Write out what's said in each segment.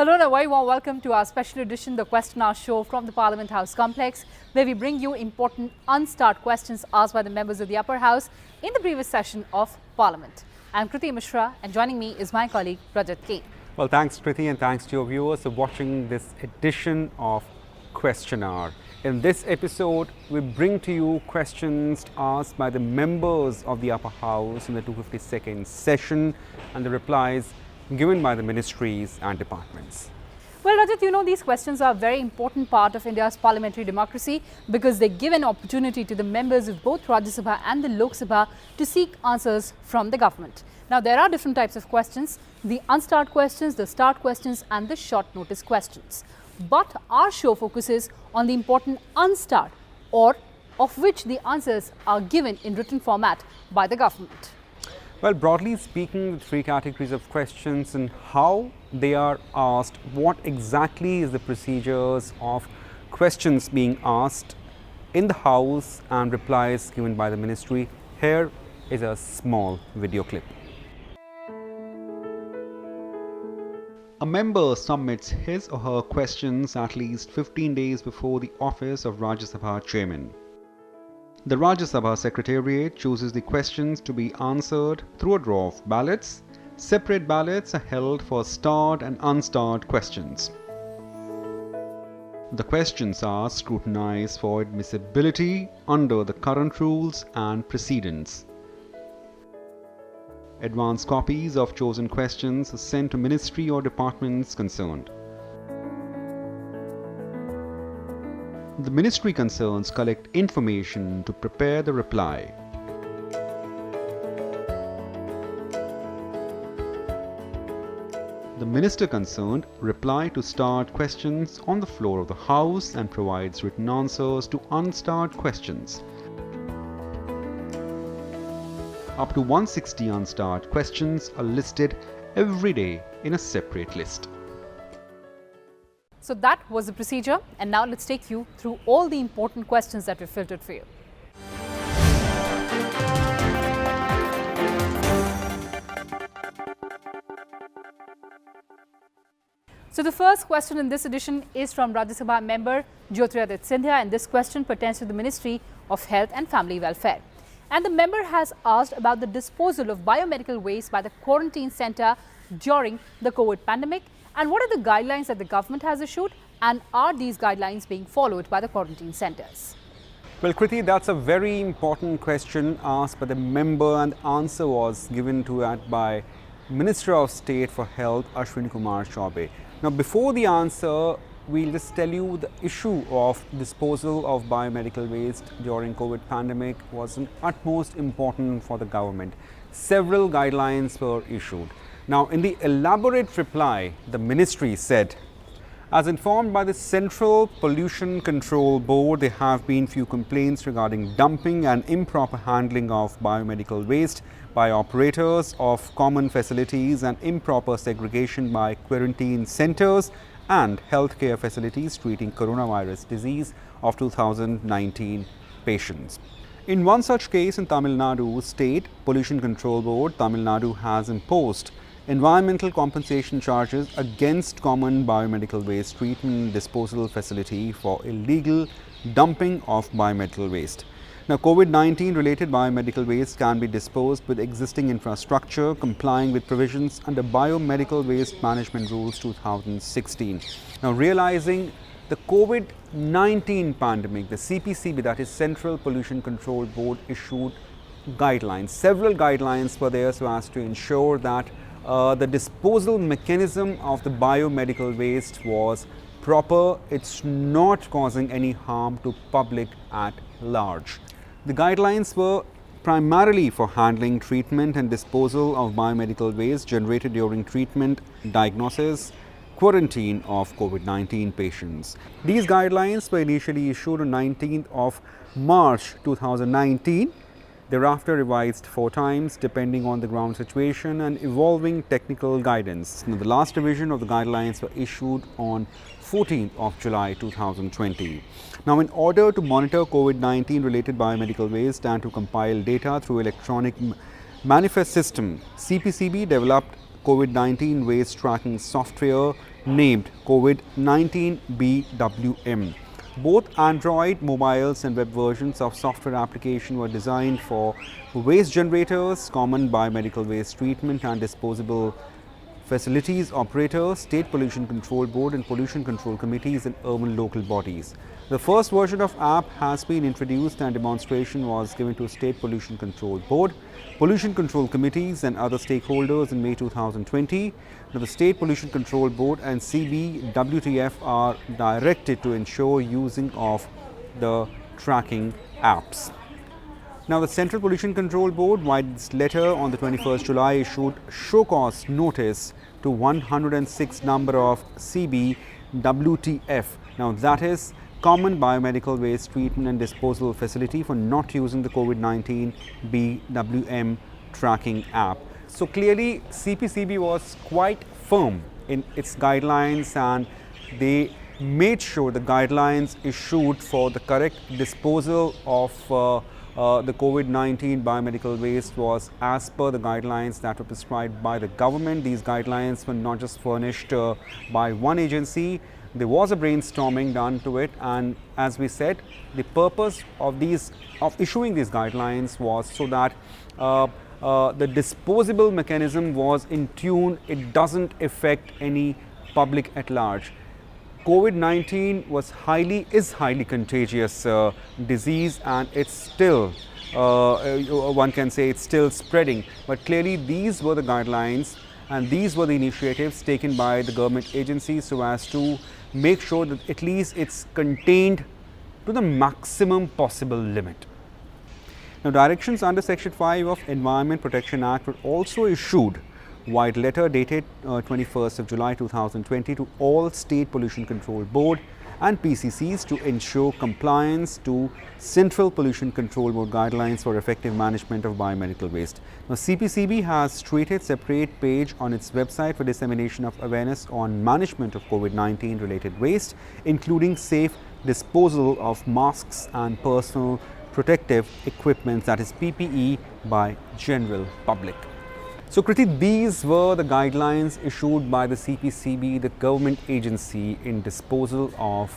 Hello and a very warm welcome to our special edition, the Question Hour show from the Parliament House complex, where we bring you important unstart questions asked by the members of the upper house in the previous session of Parliament. I'm Kriti Mishra and joining me is my colleague Rajat Kain. Well, thanks Kriti and thanks to your viewers for watching this edition of Question Hour. In this episode, we bring to you questions asked by the members of the upper house in the 252nd session and the replies given by the ministries and departments. Well, Rajat, you know these questions are a very important part of India's parliamentary democracy because they give an opportunity to the members of both Rajya Sabha and the Lok Sabha to seek answers from the government. Now, there are different types of questions, the unstart questions, the start questions and the short notice questions. But our show focuses on the important unstart, or of which the answers are given in written format by the government. Well, broadly speaking, the three categories of questions and how they are asked, what exactly is the procedures of questions being asked in the House and replies given by the ministry. Here is a small video clip. A member submits his or her questions at least 15 days before the office of Rajya Sabha chairman. The Rajya Sabha Secretariat chooses the questions to be answered through a draw of ballots. Separate ballots are held for start and unstart questions. The questions are scrutinized for admissibility under the current rules and precedents. Advance copies of chosen questions are sent to ministry or departments concerned. The ministry concerns collect information to prepare the reply. The minister concerned reply to start questions on the floor of the House and provides written answers to unstart questions. Up to 160 unstart questions are listed every day in a separate list. So that was the procedure, and now let's take you through all the important questions that we filtered for you. So the first question in this edition is from Rajya Sabha member Rajat Sinha, and this question pertains to the Ministry of Health and Family Welfare. And the member has asked about the disposal of biomedical waste by the quarantine centre during the COVID pandemic, and what are the guidelines that the government has issued, and are these guidelines being followed by the quarantine centres? Well, Kriti, that's a very important question asked by the member, and the answer was given to that by Minister of State for Health, Ashwini Kumar Chaubey. Now, before the answer, we'll just tell you the issue of disposal of biomedical waste during COVID pandemic was an utmost important for the government. Several guidelines were issued. Now, in the elaborate reply, the ministry said, as informed by the Central Pollution Control Board, there have been few complaints regarding dumping and improper handling of biomedical waste by operators of common facilities and improper segregation by quarantine centres and healthcare facilities treating coronavirus disease of 2019 patients. In one such case in Tamil Nadu State Pollution Control Board, Tamil Nadu has imposed environmental compensation charges against common biomedical waste treatment and disposal facility for illegal dumping of biomedical waste. Now, COVID-19 related biomedical waste can be disposed with existing infrastructure complying with provisions under Biomedical Waste Management Rules 2016. Now, realizing the COVID-19 pandemic, the CPCB, that is Central Pollution Control Board, issued guidelines. Several guidelines were there so as to ensure that the disposal mechanism of the biomedical waste was proper. It's not causing any harm to public at large. The guidelines were primarily for handling, treatment and disposal of biomedical waste generated during treatment, diagnosis, quarantine of COVID-19 patients. These guidelines were initially issued on 19th of March 2019. Thereafter revised 4 times depending on the ground situation and evolving technical guidance. Now, the last revision of the guidelines were issued on 14th of July 2020. Now, in order to monitor COVID-19 related biomedical waste and to compile data through electronic manifest system, CPCB developed COVID-19 waste tracking software named COVID-19 BWM. Both Android, mobiles and web versions of software application were designed for waste generators, common biomedical waste treatment and disposable facilities operators, State Pollution Control Board and Pollution Control Committees and urban local bodies. The first version of app has been introduced and demonstration was given to State Pollution Control Board, Pollution Control Committees and other stakeholders in May 2020. Now, the State Pollution Control Board and CBWTF are directed to ensure using of the tracking apps. Now, the Central Pollution Control Board, via its letter on the 21st July, issued show cause notice to 106 number of CBWTF. Now, that is Common Biomedical Waste Treatment and Disposal Facility, for not using the COVID-19 BWM tracking app. So clearly, CPCB was quite firm in its guidelines and they made sure the guidelines issued for the correct disposal of the COVID-19 biomedical waste was as per the guidelines that were prescribed by the government. These guidelines were not just furnished by one agency. There was a brainstorming done to it, and as we said, the purpose of issuing these guidelines was so that the disposable mechanism was in tune. It doesn't affect any public at large. COVID-19 is highly contagious disease, and it's still, one can say it's still spreading. But clearly these were the guidelines and these were the initiatives taken by the government agencies so as to make sure that at least it's contained to the maximum possible limit. Now, directions under Section 5 of Environment Protection Act were also issued via letter dated 21st of July 2020 to all State Pollution Control Board and PCCs to ensure compliance to Central Pollution Control Board guidelines for effective management of biomedical waste. Now, CPCB has created separate page on its website for dissemination of awareness on management of COVID-19 related waste, including safe disposal of masks and personal protective equipment, that is PPE, by general public. So Kriti, these were the guidelines issued by the CPCB, the government agency in disposal of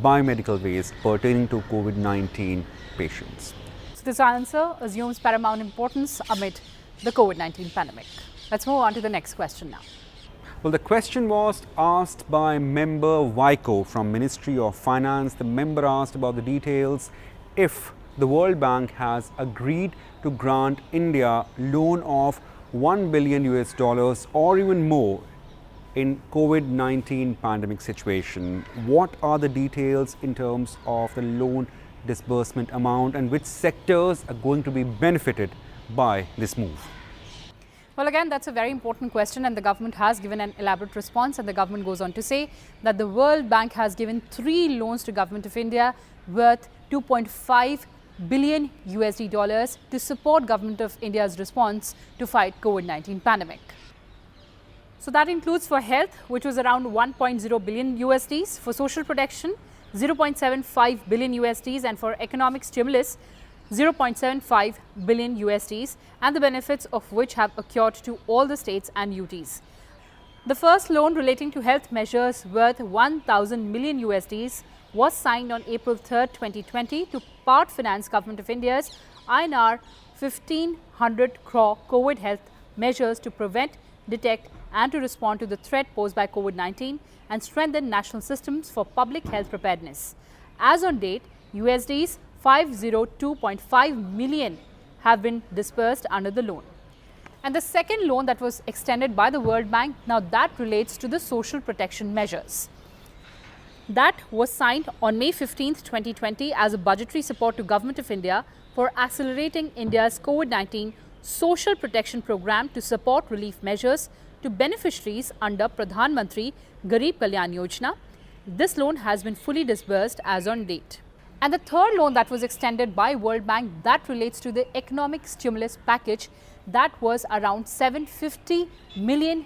biomedical waste pertaining to COVID-19 patients. So this answer assumes paramount importance amid the COVID-19 pandemic. Let's move on to the next question now. Well, the question was asked by member Vaiko from Ministry of Finance. The member asked about the details if the World Bank has agreed to grant India loan of $1 billion or even more in COVID-19 pandemic situation. What are the details in terms of the loan disbursement amount and which sectors are going to be benefited by this move? Well, again, that's a very important question and the government has given an elaborate response, and the government goes on to say that the World Bank has given 3 loans to Government of India worth $2.5 billion to support Government of India's response to fight COVID-19 pandemic. So that includes for health, which was around $1.0 billion, for social protection, $0.75 billion, and for economic stimulus, $0.75 billion, and the benefits of which have accrued to all the states and UTs. The first loan relating to health measures worth $1,000 million was signed on April 3, 2020 to part finance Government of India's INR 1,500 crore COVID health measures to prevent, detect and to respond to the threat posed by COVID-19 and strengthen national systems for public health preparedness. As on date, USDs 502.5 million have been disbursed under the loan. And the second loan that was extended by the World Bank, now that relates to the social protection measures. That was signed on May 15, 2020 as a budgetary support to Government of India for accelerating India's COVID-19 social protection program to support relief measures to beneficiaries under Pradhan Mantri Garib Kalyan Yojana. This loan has been fully disbursed as on date. And the third loan that was extended by World Bank, that relates to the economic stimulus package, that was around $750 million.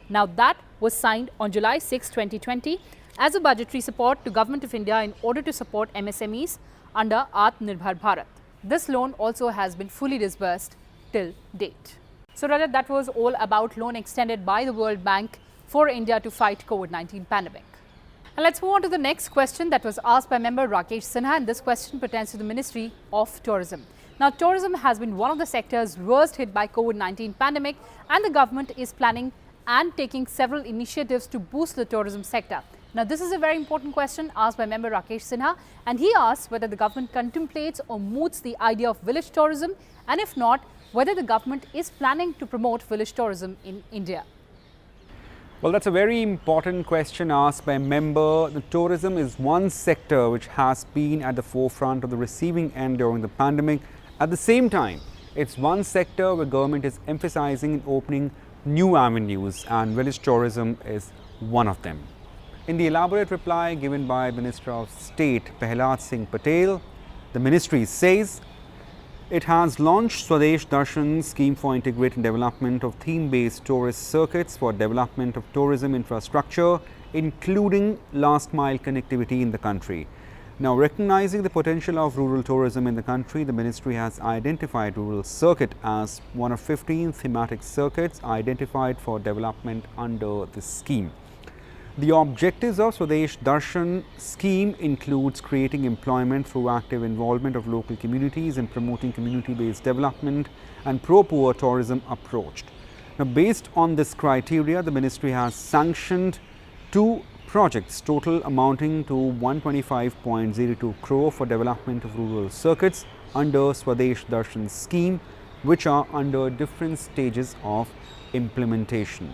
Now that was signed on July 6, 2020 as a budgetary support to Government of India in order to support MSMEs under Atmanirbhar Bharat. This loan also has been fully disbursed till date. So Rajat, that was all about loan extended by the World Bank for India to fight COVID-19 pandemic? And let's move on to the next question that was asked by member Rakesh Sinha, and this question pertains to the Ministry of Tourism. Now, tourism has been one of the sectors worst hit by COVID-19 pandemic, and the government is planning and taking several initiatives to boost the tourism sector. Now, this is a very important question asked by member Rakesh Sinha, and he asks whether the government contemplates or moots the idea of village tourism, and if not, whether the government is planning to promote village tourism in India. Well, that's a very important question asked by a member. The tourism is one sector which has been at the forefront of the receiving end during the pandemic. At the same time, it's one sector where government is emphasizing in opening new avenues, and village tourism is one of them. In the elaborate reply given by Minister of State Prahlad Singh Patel, the ministry says it has launched Swadesh Darshan scheme for integrated development of theme-based tourist circuits for development of tourism infrastructure, including last-mile connectivity in the country. Now, recognizing the potential of rural tourism in the country, the ministry has identified rural circuit as one of 15 thematic circuits identified for development under this scheme. The objectives of Swadesh Darshan scheme includes creating employment through active involvement of local communities and promoting community-based development and pro-poor tourism approach. Now, based on this criteria, the ministry has sanctioned 2 projects, total amounting to 125.02 crore for development of rural circuits under Swadesh Darshan scheme, which are under different stages of implementation.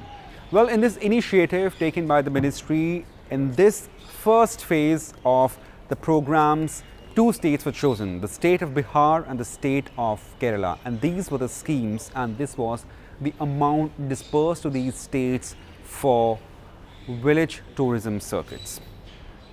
Well, in this initiative taken by the ministry, in this first phase of the programs, 2 states were chosen, the state of Bihar and the state of Kerala. And these were the schemes, and this was the amount dispersed to these states for village tourism circuits.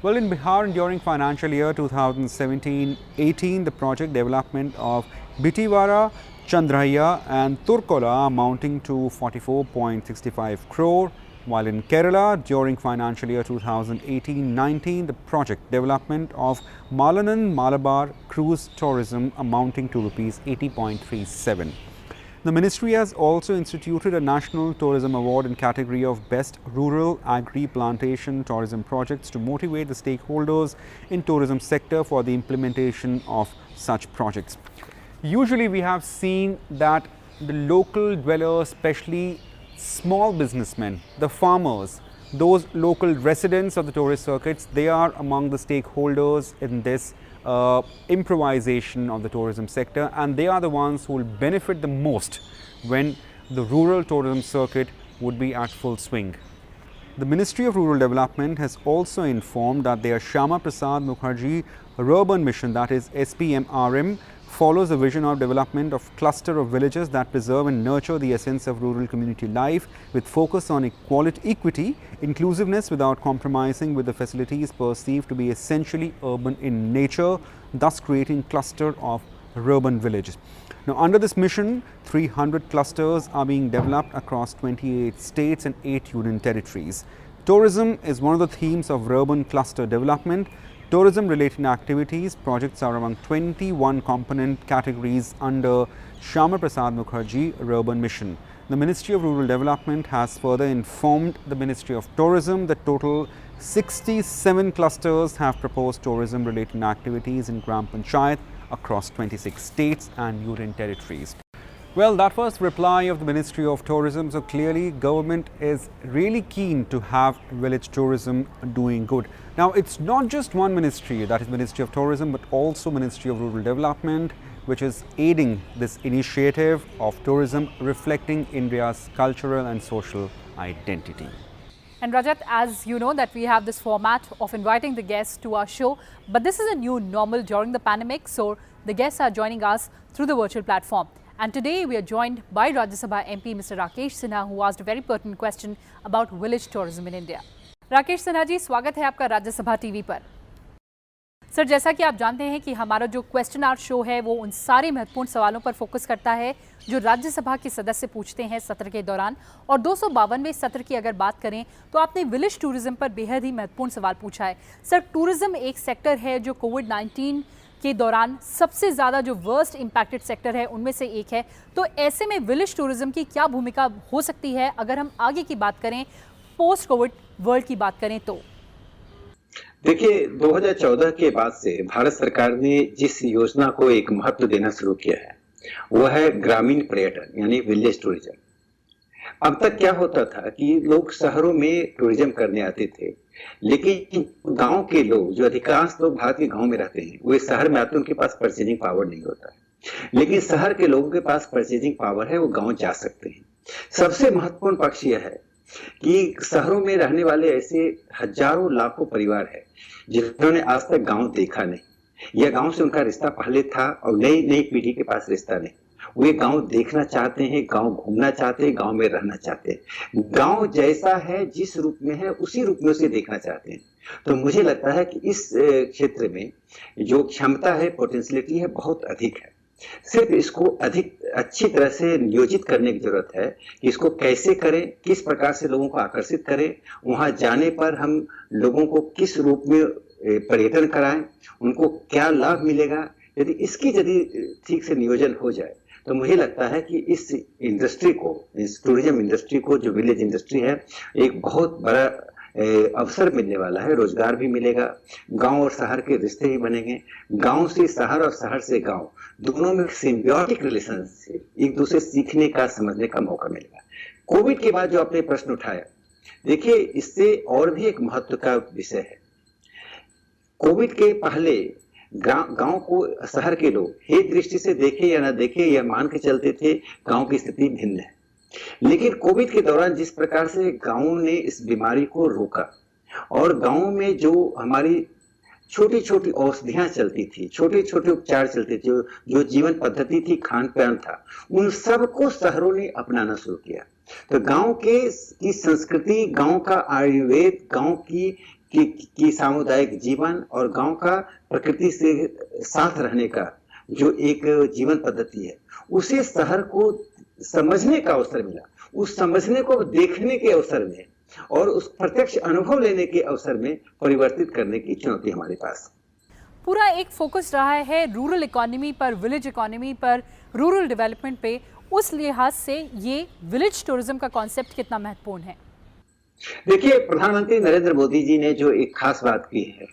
Well, in Bihar, during financial year 2017-18, the project development of Bitiwara, Chandraya and Turkola amounting to 44.65 crore, while in Kerala during financial year 2018-19 the project development of Malanan Malabar cruise tourism amounting to rupees 80.37. The ministry has also instituted a national tourism award in category of best rural agri plantation tourism projects to motivate the stakeholders in tourism sector for the implementation of such projects. Usually we have seen that the local dwellers, especially small businessmen, the farmers, those local residents of the tourist circuits, they are among the stakeholders in this improvisation of the tourism sector, and they are the ones who will benefit the most when the rural tourism circuit would be at full swing. The Ministry of Rural Development has also informed that their Shyama Prasad Mukherjee Urban Mission, that is SPMRM, follows the vision of development of cluster of villages that preserve and nurture the essence of rural community life with focus on equity, inclusiveness without compromising with the facilities perceived to be essentially urban in nature, thus creating cluster of urban villages. Now, under this mission, 300 clusters are being developed across 28 states and 8 union territories. Tourism is one of the themes of urban cluster development. Tourism-related activities projects are among 21 component categories under Shyama Prasad Mukherjee Urban Mission. The Ministry of Rural Development has further informed the Ministry of Tourism that total 67 clusters have proposed tourism-related activities in Gram Panchayat across 26 states and union territories. Well, that was the reply of the Ministry of Tourism. So clearly, government is really keen to have village tourism doing good. Now, it's not just one ministry, that is Ministry of Tourism, but also Ministry of Rural Development, which is aiding this initiative of tourism reflecting India's cultural and social identity. And Rajat, as you know that we have this format of inviting the guests to our show, but this is a new normal during the pandemic, so the guests are joining us through the virtual platform. And today we are joined by Rajya Sabha MP Mr. Rakesh Sinha, who asked a very pertinent question about village tourism in India. Rakesh Sinha ji, स्वागत है आपका राज्य सभा TV पर। Sir, जैसा कि आप जानते हैं कि हमारा जो क्वेश्चन आवर शो है वो उन सारे महत्वपूर्ण सवालों पर फोकस करता है जो राज्यसभा के सदस्य पूछते हैं सत्र के दौरान। और 252वें सत्र की अगर बात करें तो आपने विलेज टूरिज्म पर बेहद ही महत्वपूर्ण सवाल पूछा है। सर, टूरिज्म एक सेक्टर है जो कोविड-19 के दौरान सबसे ज़्यादा जो वर्स्ट इम्पैक्टेड सेक्टर है उनमें से एक है, तो ऐसे में विलेज टूरिज्म की क्या भूमिका हो सकती है? अगर हम आगे की बात करें, पोस्ट कोविड वर्ल्ड की बात करें तो? देखिए, 2014 के बाद से भारत सरकार ने जिस योजना को एक महत्व देना शुरू किया है वह है ग्रामीण पर्यटन यानी विलेज टूरिज्म। अब तक क्या होता था कि लोग शहरों में टूरिज्म करने आते थे, लेकिन गांव के लोग, जो अधिकांश लोग भारत के गांव में रहते हैं, वो शहर में आते हैं, उनके पास परचेजिंग पावर नहीं होता है। लेकिन शहर के लोगों के पास परचेजिंग पावर है, वो गांव जा सकते हैं। सबसे महत्वपूर्ण पक्ष यह है कि शहरों में रहने वाले ऐसे हजारों लाखों परिवार है जिन्होंने आज तक गांव देखा नहीं, या गांव से उनका रिश्ता पहले था और नई नई पीढ़ी के पास रिश्ता नहीं। वे गांव देखना चाहते हैं, गांव घूमना चाहते हैं, गांव में रहना चाहते हैं। गांव जैसा है, जिस रूप में है, उसी रूप में उसे देखना चाहते हैं। तो मुझे लगता है कि इस क्षेत्र में जो क्षमता है, पोटेंशियलिटी है, बहुत अधिक है। सिर्फ इसको अधिक अच्छी तरह से नियोजित करने की जरूरत है कि इसको कैसे करें, किस प्रकार से लोगों को आकर्षित करें, वहां जाने पर हम लोगों को किस रूप में पर्यटन कराएं, उनको क्या लाभ मिलेगा। यदि ठीक से नियोजन हो जाए तो मुझे लगता है कि इस इंडस्ट्री को, इस टूरिज्म इंडस्ट्री को, जो विलेज इंडस्ट्री है, एक बहुत बड़ा अवसर मिलने वाला है। रोजगार भी मिलेगा, गांव और शहर के रिश्ते भी बनेंगे, गांव से शहर और शहर से गांव, दोनों में सिम्बियोटिक रिलेशनशिप, एक दूसरे सीखने का, समझने का मौका मिलेगा। कोविड के बाद जो आपने प्रश्न उठाया, देखिए इससे और भी एक महत्व का विषय है। कोविड के पहले गांव को शहर के लोग हे दृष्टि से देखे या ना देखे, यह मान के चलते थे गांव की स्थिति भिन्न है। लेकिन कोविड के दौरान जिस प्रकार से गांवों ने इस बीमारी को रोका और गांव में जो हमारी छोटी छोटी औषधियां चलती थी, छोटे छोटे उपचार चलते थे, जो जीवन पद्धति थी, खान पान था, उन सबको शहरों ने अपनाना शुरू किया। तो गांव की संस्कृति, गांव का आयुर्वेद, गांव की सामुदायिक जीवन और गांव का प्रकृति से साथ रहने का जो एक जीवन पद्धति है, उसे शहर को समझने का अवसर मिला। उस समझने को देखने के अवसर में और उस प्रत्यक्ष अनुभव लेने के अवसर में परिवर्तित करने की चुनौती हमारे पास। पूरा एक फोकस रहा है रूरल इकोनॉमी पर, विलेज इकोनॉमी पर, रूरल डेवलपमेंट पे। उस लिहाज से ये विलेज टूरिज्म का कॉन्सेप्ट कितना महत्वपूर्ण है? देखिए, प्रधानमंत्री नरेंद्र मोदी जी ने जो एक खास बात की है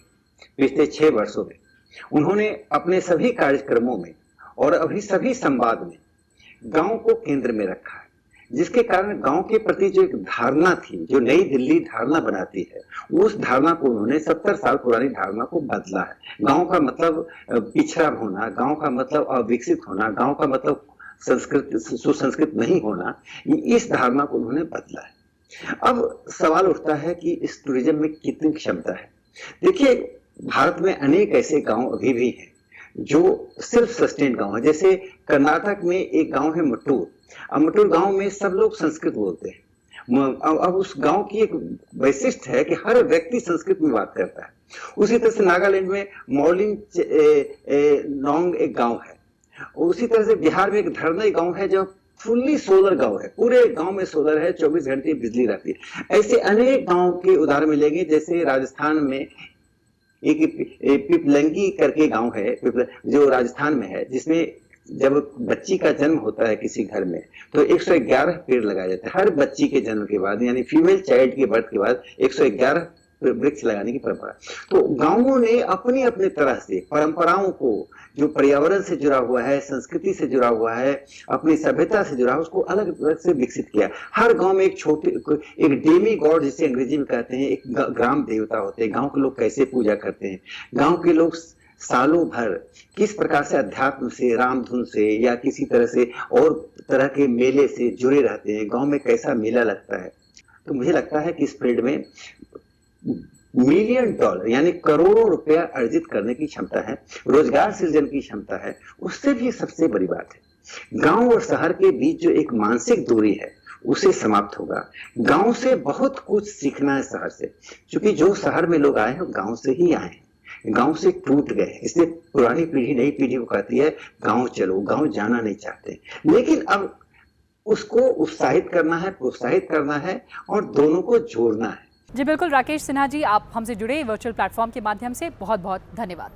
पिछले 6 वर्षों में, उन्होंने अपने सभी कार्यक्रमों में और अभी सभी संवाद में गांव को केंद्र में रखा है, जिसके कारण गांव के प्रति जो एक धारणा थी, जो नई दिल्ली धारणा बनाती है, उस धारणा को उन्होंने 70 साल पुरानी धारणा को बदला है। गांव का मतलब पिछड़ा होना, गांव का मतलब अविकसित होना, गांव का मतलब सुसंस्कृत नहीं होना, इस धारणा को उन्होंने बदला है। अब सवाल उठता है कि इस टूरिज्म में कितनी क्षमता है। देखिए, भारत में अनेक ऐसे गांव अभी भी हैं जो सेल्फ सस्टेन गांव है। जैसे कर्नाटक में एक गांव है मटूर। अब मटूर गांव में सब लोग संस्कृत बोलते हैं। अब उस गांव की एक वैशिष्ट है कि हर व्यक्ति संस्कृत में बात करता है। उसी तरह से नागालैंड में मॉर्लिंग नोंग एक गांव है। उसी तरह से बिहार में एक धरनई गांव है जो फुल्ली सोलर गांव है, पूरे गांव में सोलर है, 24 घंटे बिजली रहती है। ऐसे अनेक गांव के उदाहरण मिलेंगे। जैसे राजस्थान में एक पिपलंगी करके गांव है, जो राजस्थान में है, जिसमें जब बच्ची का जन्म होता है किसी घर में तो 111 पेड़ लगाए जाते हैं। हर बच्ची के जन्म के बाद, यानी फीमेल चाइल्ड के बर्थ के बाद 111 वृक्ष लगाने की परंपरा। तो गांवों ने अपनी अपनी तरह से परंपराओं को, जो पर्यावरण से जुड़ा हुआ है, संस्कृति से जुड़ा हुआ है, अपनी सभ्यता से जुड़ा, उसको अलग अलग से विकसित किया। हर गांव में एक डेमी गॉड, जिसे अंग्रेजी में कहते हैं, एक ग्राम देवता होते हैं। गांव के लोग कैसे पूजा करते हैं, गांव के लोग सालों भर किस प्रकार से अध्यात्म से, रामधुन से या किसी तरह से और तरह के मेले से जुड़े रहते हैं, गांव में कैसा मेला लगता है। तो मुझे लगता है कि इस फील्ड में $मिलियन यानी करोड़ों रुपया अर्जित करने की क्षमता है, रोजगार सृजन की क्षमता है। उससे भी सबसे बड़ी बात है, गांव और शहर के बीच जो एक मानसिक दूरी है उसे समाप्त होगा। गांव से बहुत कुछ सीखना है शहर से, क्योंकि जो शहर में लोग आए हैं गांव से ही आए हैं, गांव से टूट गए। इसलिए पुरानी पीढ़ी नई पीढ़ी को कहती है गांव चलो, गांव जाना नहीं चाहते। लेकिन अब उसको उत्साहित करना है, प्रोत्साहित करना है और दोनों को जोड़ना है। जी बिल्कुल, राकेश सिन्हा जी, आप हमसे जुड़े वर्चुअल प्लेटफॉर्म के माध्यम से, बहुत बहुत धन्यवाद।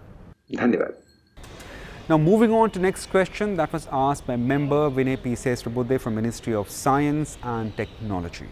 धन्यवाद। Now moving on to next question that was asked by member Vinay P. Sesrabudde from Ministry of Science and Technology.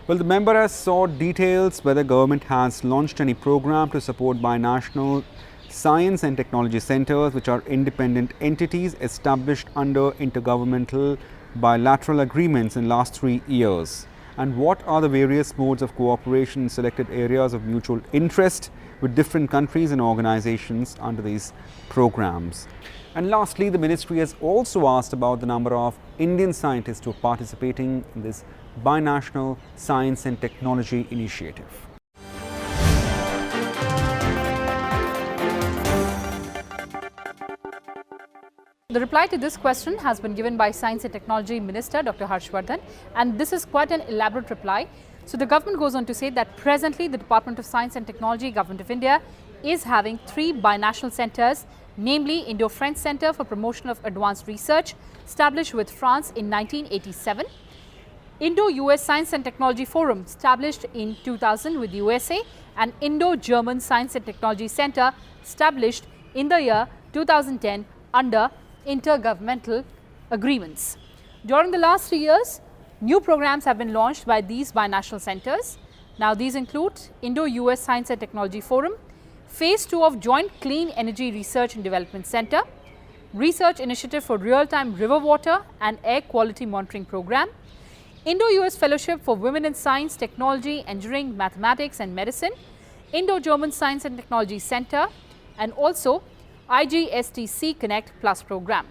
Well, the member has sought details whether government has launched any program to support binational science and technology centers, which are independent entities established under intergovernmental bilateral agreements in last 3 years. And what are the various modes of cooperation in selected areas of mutual interest with different countries and organizations under these programs. And lastly, the ministry has also asked about the number of Indian scientists who are participating in this binational science and technology initiative. The reply to this question has been given by Science and Technology Minister Dr. Harshvardhan, and this is quite an elaborate reply. So the government goes on to say that presently the Department of Science and Technology, Government of India, is having 3 binational centers, namely Indo-French Center for Promotion of Advanced Research, established with France in 1987, Indo-US Science and Technology Forum, established in 2000 with USA, and Indo-German Science and Technology Center, established in the year 2010 under intergovernmental agreements. During the last 3 years, new programs have been launched by these binational centers. Now, these include Indo-US Science and Technology Forum, Phase 2 of Joint Clean Energy Research and Development Center, Research Initiative for Real-Time River Water and Air Quality Monitoring Program, Indo-US Fellowship for Women in Science, Technology, Engineering, Mathematics and Medicine, Indo-German Science and Technology Center, and also IGSTC Connect Plus program.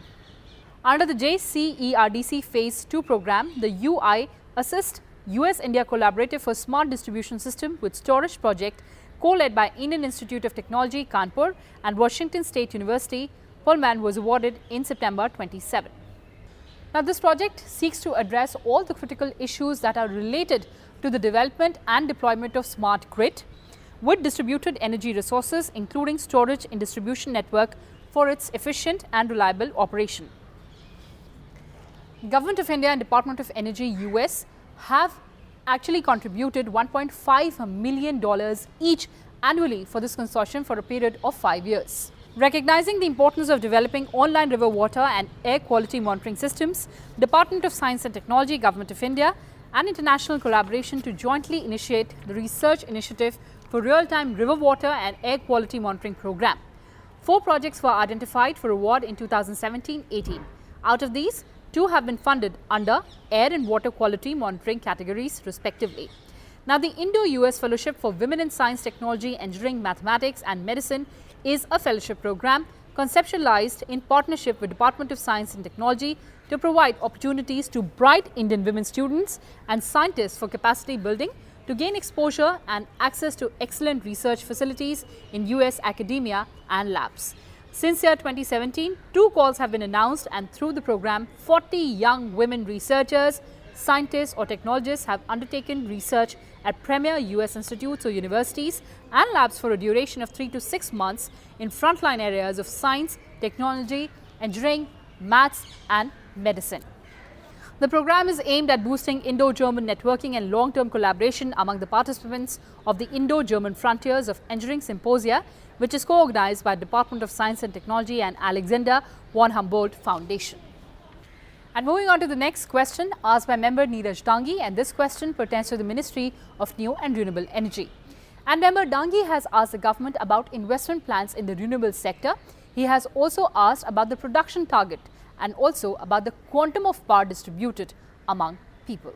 Under the JCERDC Phase 2 program, the UI assists US-India Collaborative for Smart Distribution System with Storage project co-led by Indian Institute of Technology, Kanpur and Washington State University. Pullman was awarded in September 27. Now, this project seeks to address all the critical issues that are related to the development and deployment of smart grid with distributed energy resources, including storage and distribution network for its efficient and reliable operation. Government of India and Department of Energy US have actually contributed $1.5 million each annually for this consortium for a period of 5 years. Recognizing the importance of developing online river water and air quality monitoring systems, Department of Science and Technology, Government of India and international collaboration to jointly initiate the Research Initiative for Real-Time River Water and Air Quality Monitoring Program. 4 projects were identified for award in 2017-18. Out of these, 2 have been funded under air and water quality monitoring categories respectively. Now, the Indo-US Fellowship for Women in Science, Technology, Engineering, Mathematics and Medicine is a fellowship program conceptualized in partnership with Department of Science and Technology to provide opportunities to bright Indian women students and scientists for capacity building to gain exposure and access to excellent research facilities in US academia and labs. Since year 2017, 2 calls have been announced, and through the program, 40 young women researchers, scientists or technologists have undertaken research at premier US institutes or universities and labs for a duration of 3 to 6 months in frontline areas of science, technology, engineering, maths and medicine. The program is aimed at boosting Indo-German networking and long-term collaboration among the participants of the Indo-German Frontiers of Engineering Symposia, which is co-organized by Department of Science and Technology and Alexander von Humboldt Foundation. And moving on to the next question asked by member Neeraj Dangi, and this question pertains to the Ministry of New and Renewable Energy. And member Dangi has asked the government about investment plans in the renewable sector. He has also asked about the production target and also about the quantum of power distributed among people.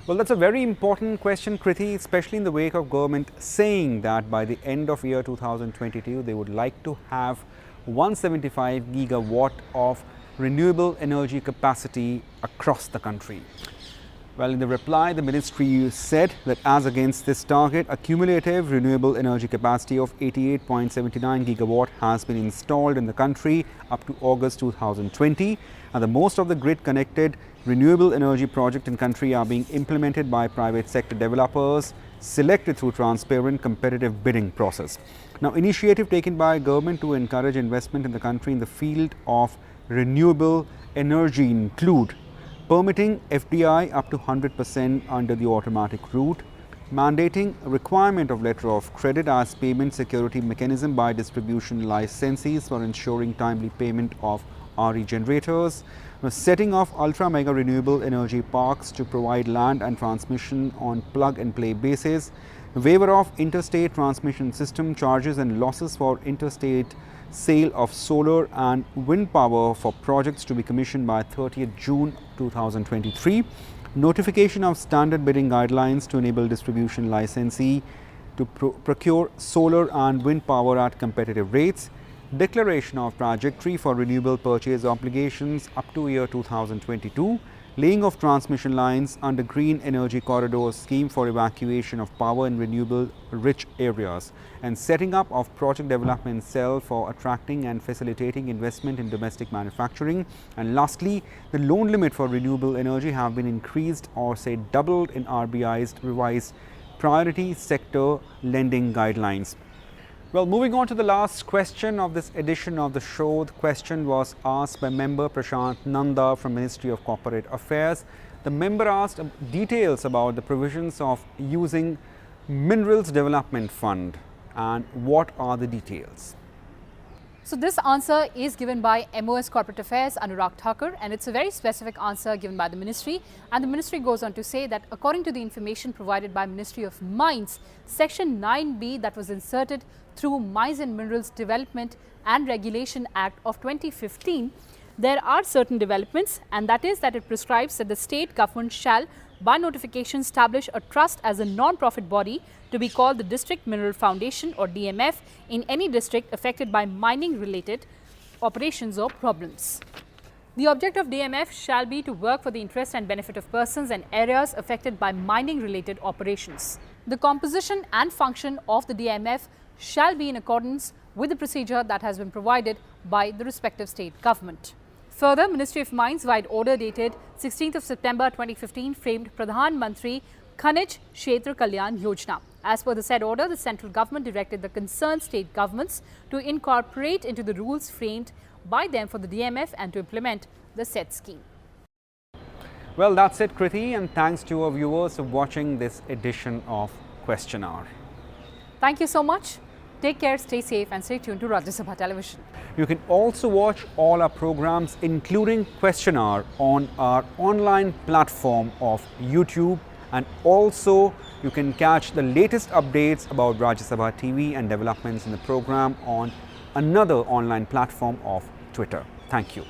Well, that's a very important question, Kriti, especially in the wake of government saying that by the end of year 2022, they would like to have 175 gigawatt of renewable energy capacity across the country. Well, in the reply, the ministry said that as against this target, a cumulative renewable energy capacity of 88.79 gigawatt has been installed in the country up to August 2020, and the most of the grid-connected renewable energy projects in country are being implemented by private sector developers selected through transparent competitive bidding process. Now, initiative taken by government to encourage investment in the country in the field of renewable energy include permitting FDI up to 100% under the automatic route, mandating a requirement of letter of credit as payment security mechanism by distribution licensees for ensuring timely payment of RE generators, setting of ultra-mega renewable energy parks to provide land and transmission on plug-and-play basis, waiver of interstate transmission system charges and losses for interstate sale of solar and wind power for projects to be commissioned by 30th June 2023, notification of standard bidding guidelines to enable distribution licensee to procure solar and wind power at competitive rates, declaration of trajectory for renewable purchase obligations up to year 2022, laying of transmission lines under Green Energy Corridor scheme for evacuation of power in renewable rich areas, and setting up of project development cell for attracting and facilitating investment in domestic manufacturing. And lastly, the loan limit for renewable energy have been increased or say doubled in RBI's revised priority sector lending guidelines. Well, moving on to the last question of this edition of the show. The question was asked by member Prashant Nanda from Ministry of Corporate Affairs. The member asked details about the provisions of using Minerals Development Fund and what are the details. So this answer is given by MOS Corporate Affairs Anurag Thakur, and it's a very specific answer given by the ministry, and the ministry goes on to say that according to the information provided by Ministry of Mines, Section 9B that was inserted through Mines and Minerals Development and Regulation Act of 2015, there are certain developments, and that is that it prescribes that the state government shall by notification establish a trust as a non-profit body to be called the District Mineral Foundation or DMF in any district affected by mining related operations or problems. The object of DMF shall be to work for the interest and benefit of persons and areas affected by mining related operations. The composition and function of the DMF shall be in accordance with the procedure that has been provided by the respective state government. Further, Ministry of Mines via order dated 16th of September 2015 framed Pradhan Mantri Khanij Kshetra Kalyan Yojana. As per the said order, the central government directed the concerned state governments to incorporate into the rules framed by them for the DMF and to implement the said scheme. Well, that's it, Kriti, and thanks to our viewers for watching this edition of Question Hour. Thank you so much. Take care, stay safe and stay tuned to Rajya Sabha television. You can also watch all our programs including Question Hour on our online platform of YouTube, and also you can catch the latest updates about Rajya Sabha TV and developments in the program on another online platform of Twitter. Thank you.